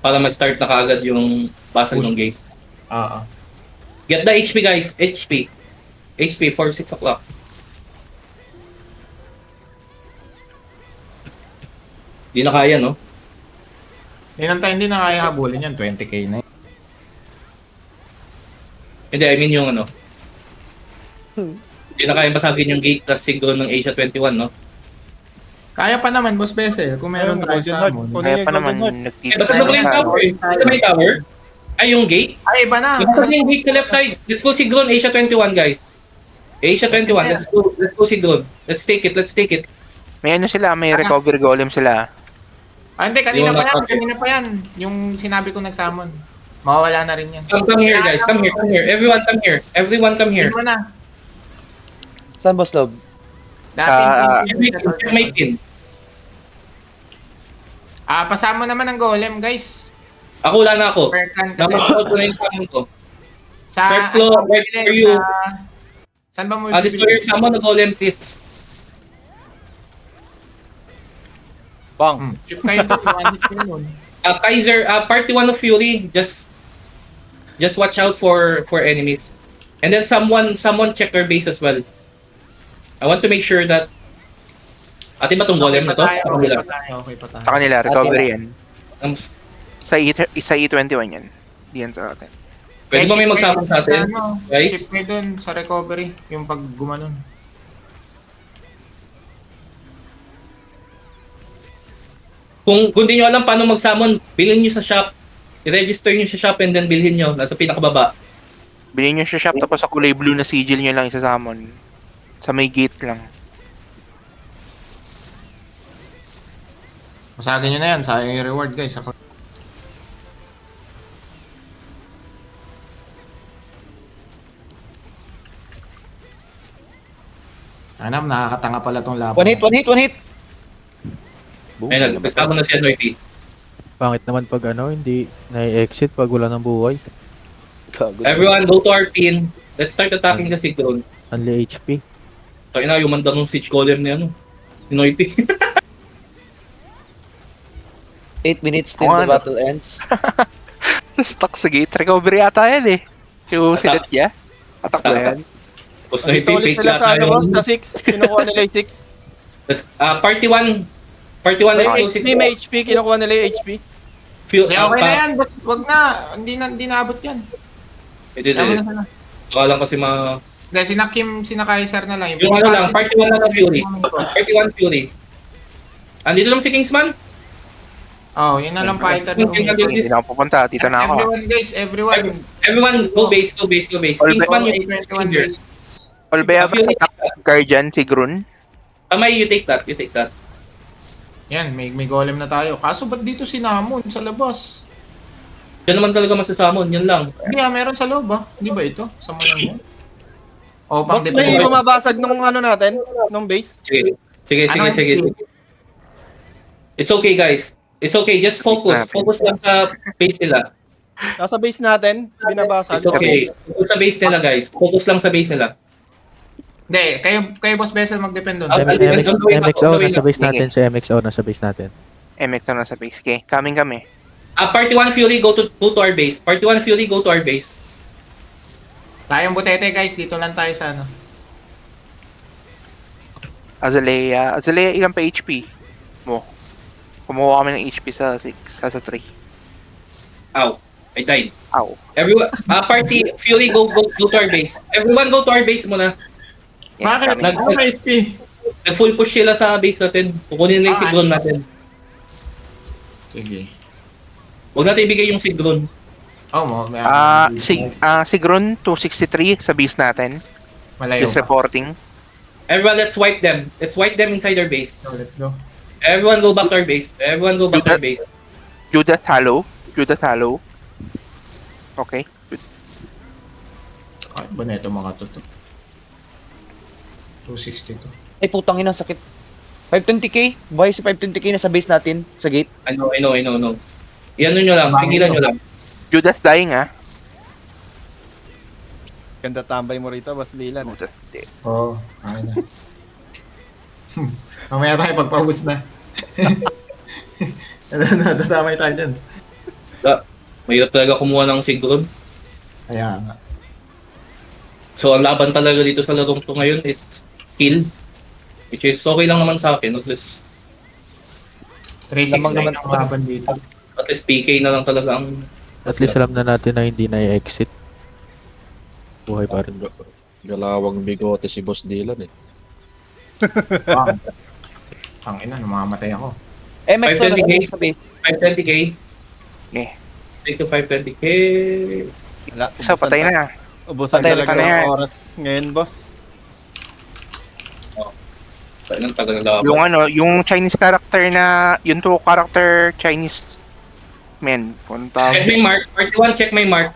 Para ma-start na kaagad yung basag Push. ng gate. Oo. Get the HP guys, HP. HP for 6 o'clock. Di na kaya, no? Hindi na kaya habulin yan. 20k na yun. Hindi, I mean yung ano. Di na kaya basagin yung gate tas siguro ng Asia 21, no? Kaya pa naman, Boss Bessel, kung meron Ayun, tayo Golden sa Heart. amon. Kunin Kaya niyo pa yung naman Golden Heart. Eh, nagtitip basag na pala yung tower eh. Basag na yung tower. Ay, yung gate? Ay, iba na. Basag na yung gate sa left side. Let's go Sigron, Asia 21, guys. Asia 21, let's go Sigron. Let's take it. May ano sila, may recovery golem sila. Ah, hindi, kanina Yung pa yan. nakapit. Kanina pa yan. Yung sinabi ko nagsamon. Mawawala na rin yan. Come here, guys. Come here. Everyone come here. Ito na. Saan Boss Love? Check my pin. Pasama naman ng golem, guys. Ako wala na ako. Per clan kasi. Napasahod ko na yung summon ko. Sa, Circle, ano, where are you? Saan ba mo Destroy your summon na golem, please. Bang. Chip kayo doon. One hit kayo doon. Kaiser, party 1 of Fury, just watch out for enemies. And then someone check your base as well. I want to make sure that atin ba tong golem na to? Okay pa tayo. Sa kanila, recovery yan. Um, Sa E21 yan. Diyan sa atin. Pwede ba may magsama sa atin? Guys? Chip kayo doon sa recovery. Yung pag gumanon. Kung di nyo alam paano mag-summon, bilhin nyo sa shop. I-register nyo sa shop and then bilhin nyo. Nasa pinakababa. Bilhin nyo siya shop tapos sa kulay blue na sigil nyo lang isasamon. Sa may gate lang. Masagin nyo na yan. Sayang yung reward, guys. Anam, nakakatanga pala tong laban. One hit. Ayun, nag-summon na si NYP. Pangit naman pag hindi na-exit pag wala ng buhay. Everyone, go to our pin. Let's start attacking the Sigron. Only HP. So, ina, yung manda nung siege golem ni ano. Si NYP. 8 minutes till the battle ends. Stuck sa gate. Recovery ata yan eh. Yung Attack. silat niya. Attack ba yan? Tapos Dito NYP, ulit fake sila lahat sa ano, tayo. boss, na 6. Kinukuha nila yung 6. Let's, party 1. Party 1, let's go 6. May HP, kinukuha nila yung HP. Okay na yan. Wag na. Hindi naabot yan. Hindi. Tama na sana. Baka lang kasi Hindi, sina Kim, sina Kaiser na lang. yung ano lang, party 1 lang ng Fury. Party 1 Fury. Andito lang si Kingsman. Oh, yun na lang fighter. Yung Kingsman, Hindi na ako pupunta. Dito na ako. Everyone, guys. Everyone. Everyone, go base. Kingsman, you A21, guys. Olbea ba Fury, sa guardian si Grun? Tamay, you take that. Yan, may golem na tayo. Kaso ba't dito si Namon sa labas? Yan naman talaga masasamon, yan lang. Hindi meron sa loob Hindi ba ito? Sa mga yan? O, pang Boss, may bumabasag nung ano natin, nung base. Sige. It's okay, guys. It's okay, just focus. Focus lang sa base nila. Nasa base natin, binabasag. It's okay. Focus sa base nila, guys. Focus lang sa base nila. Hindi, kayo Boss Bessel mag-depend doon. MXO, nasa base natin. Si MXO, nasa base natin. MX na sa base. Okay, coming kami. Party 1 Fury, go to our base. Party 1 Fury, go to our base. Tayong butete, guys. Dito lang tayo sa ano. Azalea, ilang pa HP mo? Kumuha kami ng HP sa 6, sa 3. Ow. I died. Ow. Everyone, party Fury, go to our base. Everyone go to our base muna. Yeah, Bakit? coming. Ano may SP? Nag-full push sila sa base natin. Kukunin nila yung Sigron natin. Sige. Huwag natin ibigay yung Sigron. Oh, may Si Grun 263 sa base natin. malayo It's pa. reporting. Everyone, let's wipe them. Let's wipe them inside our base. So, let's go. Everyone go back to our base. Judas Hollow. Okay. Good. Ay, ba na ito makatuto? 262. Ay putang ina, sakit. 520k? Buhay si 520k na sa base natin, sa gate. I know. Iyan nyo lang, pigilan nyo lang. Judas dying Ganda tambay mo rito, Boss Lilan. Judas dead. Oo, okay na. Mamaya tayo pagpaubos na. Natamay tayo dyan. Mahirap talaga kumuha ng Sigurd. Kaya nga. So ang laban talaga dito sa larong to ngayon is kill. Which is okay lang naman sa akin. 369 naman- ang laban dito. At least PK na lang talaga ang... At least alam na natin na hindi na i-exit. Buhay pa rin. Galawang bigote si Boss Dylan eh. Wow. Ang ina, namamatay ako. MX na 520K. sa base. 520k. Okay. Take to 520k. Wala, Isa, patay na. Ubusan Patay talaga na yan. ng oras ngayon, boss. Ang tagal ng laban. Yung ano, yung Chinese character na, yung 2 character Chinese men. Punta. Check my mark. Part 1, check my mark.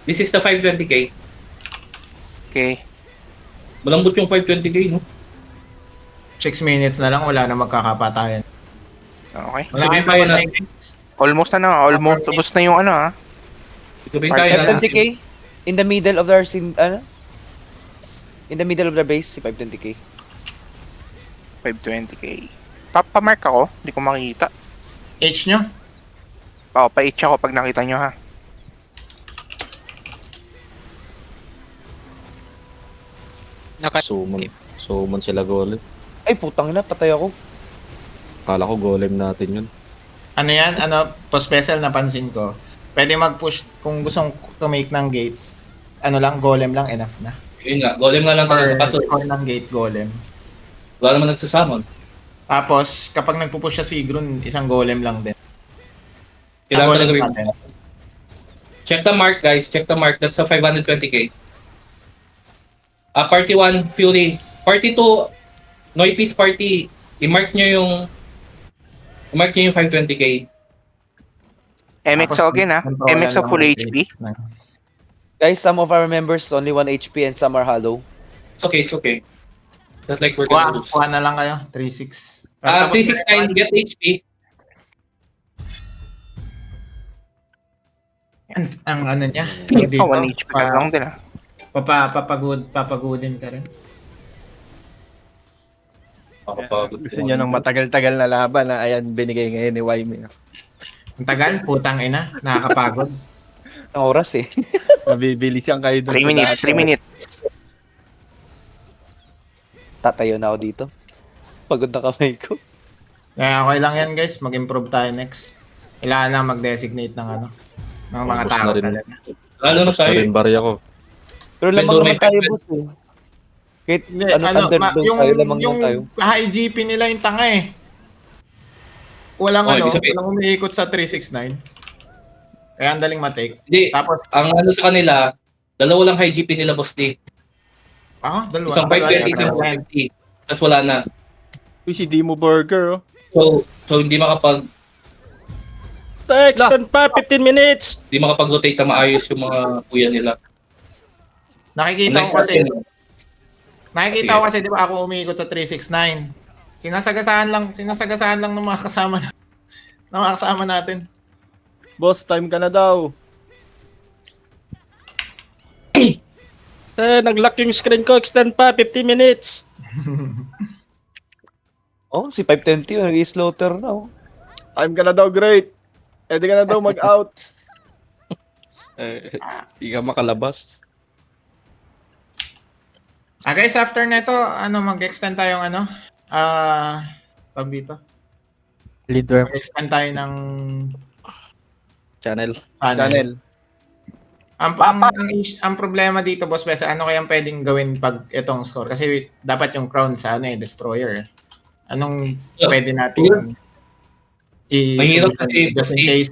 This is the 520k. Okay. Malambot yung 520k, no? 6 minutes na lang, wala na magkakapatayan. Okay. Wala Sabihin kayong kaya na- papatay, guys. Almost na, almost. Ubus na yung ano, ha. Sabihin kaya na. 520k in the middle of their in the middle of their base si 520k. 520k. Papamark ako, hindi ko makikita. H nyo? Oo, pa-itch ako pag nakita nyo, ha. Suman sila golem. Ay putang ina, patay ako. Kala ko golem natin yun. Ano yan? Ano, po-special napansin ko. Pwede mag-push kung gustong to make ng gate. Ano lang, golem lang, enough na. Yun nga, golem nga lang Or talaga. Kaso score ng gate, golem. wala naman nagsasamon. Tapos, kapag nagpupush siya Sigrun, isang golem lang din. Kailangan Ang talaga golem rin. natin. Check the mark, guys. Check the mark. That's a 520k. Party 1, Fury. Party 2, Noipies Party. I-mark nyo yung 520k. MX Tapos, again, ha. controller MX lang full ng HP. gate. Guys, some of our members only 1 HP and some are hollow. It's okay, it's okay. Just like we're Kuha, gonna lose. kuha na lang kayo, 3-6. 369, get HP. Ang ano niya, Oh, 1 HP ka lang din, ha. papagodin ka rin. Gusto niya ng matagal-tagal na laban na ayan, binigay ngayon ni Wyme. Ang tagal, putang ina, nakakapagod. Ang oras eh. Nabibilis yan kayo doon 3 minutes, 3 minutes. Tatayo na ako dito. Pagod na kamay ko. Kaya okay lang yan guys, mag-improve tayo next. Kailangan lang mag-designate ng ano, ng mga Ubus tao na rin. talaga. Lalo na Ubus na sa'yo. rin barya ko. Pero lamang Vendor naman may tayo, 520. boss eh. Kahit Hindi, ano, underdog yung, tayo, lamang yung lang tayo. high GP nila yung tanga eh. Walang Oh, ano, ibig sabihin- walang umiikot sa 369. Kaya ang daling matake. Hindi, Tapos, ang ano sa kanila, dalawa lang high GP nila, boss D. dalawa. Isang 520, isang 450. Tapos wala na. Uy, si Dimo Burger, oh. So hindi Extend pa, 15 minutes! makapag-rotate na maayos yung mga kuya nila. Nakikita Unlike ko sa kasi, atin, nakikita ko kasi di ba ako umiikot sa 369. Sinasagasaan lang ng mga kasama natin. Boss, time ka na daw. Nag-lock yung screen ko, extend pa, 15 minutes! Oh, si 520 yun, nag-slaughter na oh. Time ka na daw, great. Pwede ka na daw mag-out. Hindi ka makalabas. Guys, after neto, mag-extend tayong tawag dito. Lindworm. Mag-extend tayo ng Channel. Channel. Ang problema dito, Boss Besa, ano kayang pwedeng gawin pag itong score? Kasi dapat yung crown sa destroyer. Anong pwede natin Mahirap kasi, just in kasi- case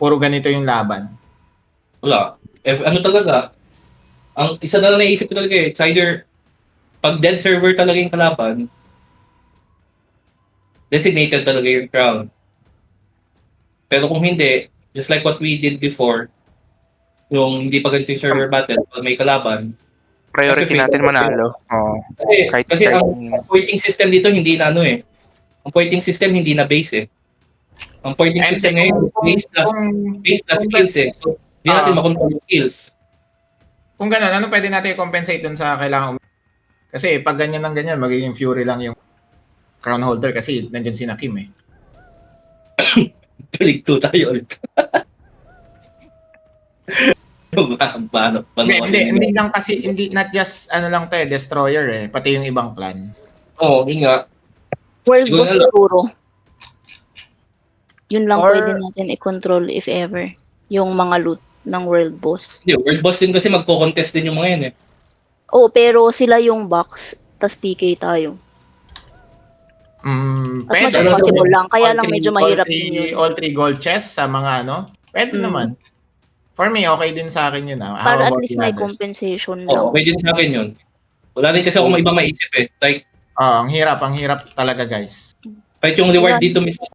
puro ganito yung laban? Wala. Ano talaga, ang isa na lang naisip ko talaga it's either pag dead server talaga yung kalaban, designated talaga yung crown. Pero kung hindi, just like what we did before, yung hindi pa ganito yung server battle, pag may kalaban, Priority Kasi natin manalo. Oo. kasi ang pointing system dito hindi na ang pointing system hindi na base eh. Ang pointing And system ngayon is base plus kills eh. So, hindi natin makontrol yung kills. Kung gano'n, ano pwede natin i-compensate dun sa kailangan kasi pag ganyan ng ganyan, magiging Fury lang yung crown holder kasi nandiyan si Nakim eh. Balik 2 tayo ulit. Hindi lang kasi, hindi, not just, ano lang to eh, destroyer eh, pati yung ibang clan. Oo, yun nga. World Siguro boss na lang. siguro. Yun lang Or- pwede natin i-control if ever. Yung mga loot ng world boss. Hindi, world boss din kasi magko-contest din yung mga yan eh. Oo, pero sila yung box, tas PK tayo. As much as Ano, possible lang. Kaya All lang three- medyo mahirap din yun. All three gold chests sa mga ano, pwede Mm. naman. For me, okay din sa akin yun. How Para at about least the may others? compensation Oo, lang. may din sa akin yun. Wala rin kasi ako ibang maisip eh. Like, Ang hirap talaga guys. kahit yung reward Wala. dito mismo